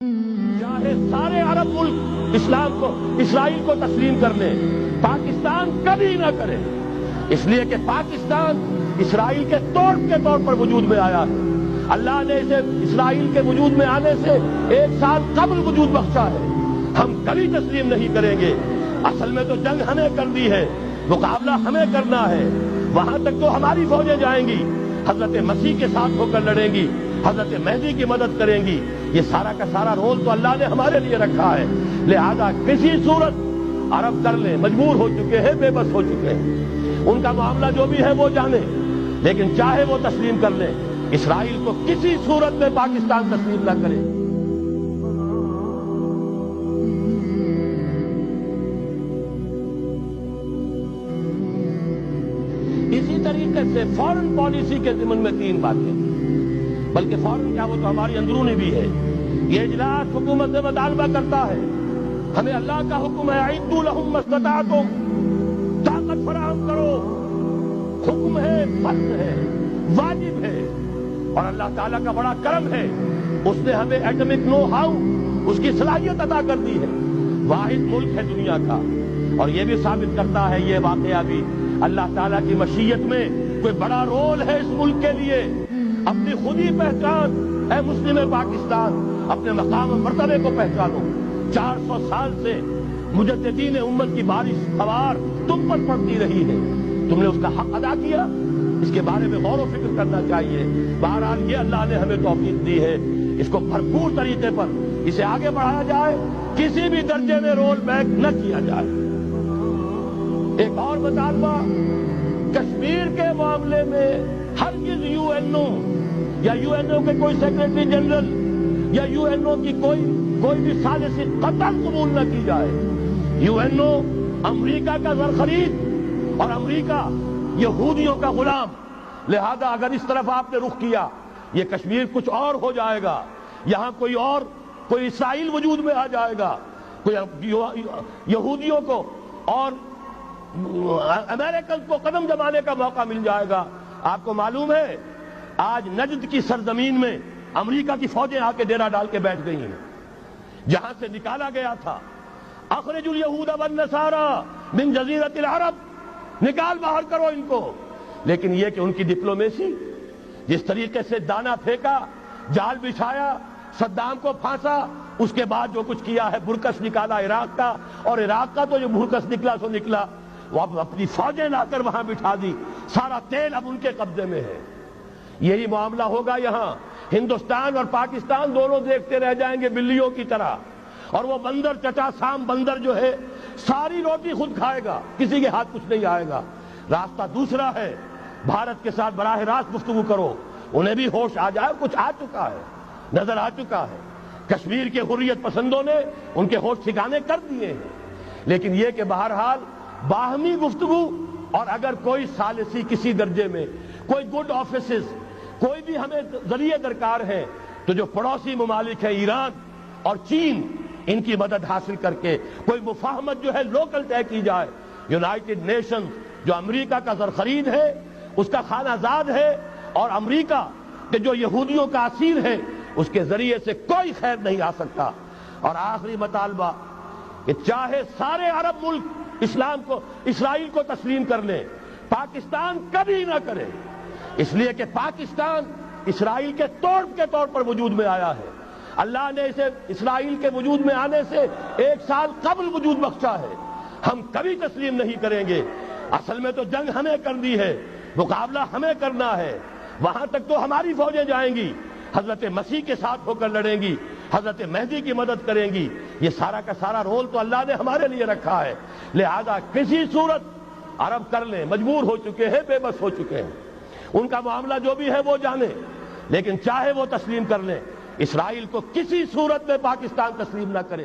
چاہے سارے عرب ملک اسرائیل کو تسلیم کر لیں، پاکستان کبھی نہ کرے، اس لیے کہ پاکستان اسرائیل کے طور پر وجود میں آیا ہے۔ اللہ نے اسے اسرائیل کے وجود میں آنے سے 1 سال قبل وجود بخشا ہے۔ ہم کبھی تسلیم نہیں کریں گے۔ اصل میں تو جنگ ہمیں کرنی ہے، مقابلہ ہمیں کرنا ہے۔ وہاں تک تو ہماری فوجیں جائیں گی، حضرت مسیح کے ساتھ ہو کر لڑیں گی، حضرت مہدی کی مدد کریں گی۔ یہ سارا کا سارا رول تو اللہ نے ہمارے لیے رکھا ہے، لہذا کسی صورت عرب کر لیں، مجبور ہو چکے ہیں، بے بس ہو چکے ہیں۔ ان کا معاملہ جو بھی ہے وہ جانے، لیکن چاہے وہ تسلیم کر لیں، اسرائیل کو کسی صورت میں پاکستان تسلیم نہ کرے۔ اسی طریقے سے فورن پالیسی کے ضمن میں 3 باتیں، بلکہ فورن کیا وہ تو ہماری اندرونی بھی ہے۔ یہ اجلاس حکومت سے مطالبہ کرتا ہے، ہمیں اللہ کا حکم ہے اعدوا لهم ما استطعتم، طاقت فراہم کرو، حکم ہے، فرض ہے، واجب ہے، اور اللہ تعالیٰ کا بڑا کرم ہے، اس نے ہمیں ایٹمک نو ہاؤ، اس کی صلاحیت عطا کر دی ہے۔ واحد ملک ہے دنیا کا، اور یہ بھی ثابت کرتا ہے یہ واقعہ بھی اللہ تعالیٰ کی مشیت میں کوئی بڑا رول ہے اس ملک کے لیے۔ اپنی خودی پہچان، اے مسلم پاکستان، اپنے مقام و مرتبے کو پہچانو۔ 400 سال سے مجددین امت کی بارش سوار تم پر پڑتی رہی ہے، تم نے اس کا حق ادا کیا، اس کے بارے میں غور و فکر کرنا چاہیے۔ بہرحال یہ اللہ نے ہمیں توفیق دی ہے، اس کو بھرپور طریقے پر اسے آگے بڑھایا جائے، کسی بھی درجے میں رول بیک نہ کیا جائے۔ ایک اور مطالبہ، کشمیر کے معاملے میں ہرگز یو این او یا یو این او کے کوئی سیکریٹری جنرل یا یو این او کی کوئی بھی ثالثی قطعاً قبول نہ کی جائے۔ یو این او امریکہ کا زر خرید اور امریکہ یہودیوں کا غلام، لہذا اگر اس طرف آپ نے رخ کیا، یہ کشمیر کچھ اور ہو جائے گا، یہاں کوئی اسرائیل وجود میں آ جائے گا، کوئی یہودیوں کو اور امریکن کو قدم جمانے کا موقع مل جائے گا۔ آپ کو معلوم ہے آج نجد کی سرزمین میں امریکہ کی فوجیں آ کے ڈیرا ڈال کے بیٹھ گئی ہیں، جہاں سے نکالا گیا تھا اخرجوا اليہود والنصارى من جزیرۃ العرب، نکال باہر کرو ان کو۔ لیکن یہ کہ ان کی ڈپلومیسی، جس طریقے سے دانا پھینکا، جال بچھایا، صدام کو پھانسا، اس کے بعد جو کچھ کیا ہے، برکس نکالا عراق کا، اور عراق کا تو جو برکس نکلا سو نکلا، وہ اپنی فوجیں لا کر وہاں بٹھا دی، سارا تیل اب ان کے قبضے میں ہے۔ یہی معاملہ ہوگا یہاں، ہندوستان اور پاکستان دونوں دیکھتے رہ جائیں گے بلیوں کی طرح، اور وہ بندر چٹا سام بندر جو ہے ساری روٹی خود کھائے گا، کسی کے ہاتھ کچھ نہیں آئے گا۔ راستہ دوسرا ہے، بھارت کے ساتھ براہ راست گفتگو کرو، انہیں بھی ہوش آ جائے، کچھ آ چکا ہے، نظر آ چکا ہے، کشمیر کے حریت پسندوں نے ان کے ہوش ٹھکانے کر دیے ہیں۔ لیکن یہ کہ بہرحال باہمی گفتگو، اور اگر کوئی ثالثی کسی درجے میں، کوئی گڈ آفیسز، کوئی بھی ہمیں ذریعے درکار ہیں، تو جو پڑوسی ممالک ہیں ایران اور چین، ان کی مدد حاصل کر کے کوئی مفاہمت جو ہے لوکل طے کی جائے۔ یونائٹڈ نیشنز جو امریکہ کا زر خرید ہے، اس کا خانہ زاد ہے، اور امریکہ کہ جو یہودیوں کا اسیر ہے، اس کے ذریعے سے کوئی خیر نہیں آ سکتا۔ اور آخری مطالبہ کہ چاہے سارے عرب ملک اسرائیل کو تسلیم کر لیں، پاکستان کبھی نہ کرے، اس لیے کہ پاکستان اسرائیل کے طور پر وجود میں آیا ہے۔ اللہ نے اسے اسرائیل کے وجود میں آنے سے 1 سال قبل وجود بخشا ہے۔ ہم کبھی تسلیم نہیں کریں گے۔ اصل میں تو جنگ ہمیں کرنی ہے، مقابلہ ہمیں کرنا ہے۔ وہاں تک تو ہماری فوجیں جائیں گی، حضرت مسیح کے ساتھ ہو کر لڑیں گی، حضرت مہدی کی مدد کریں گی۔ یہ سارا کا سارا رول تو اللہ نے ہمارے لیے رکھا ہے، لہذا کسی صورت عرب کر لیں، مجبور ہو چکے ہیں، بے بس ہو چکے ہیں۔ ان کا معاملہ جو بھی ہے وہ جانے، لیکن چاہے وہ تسلیم کر لیں، اسرائیل کو کسی صورت میں پاکستان تسلیم نہ کرے۔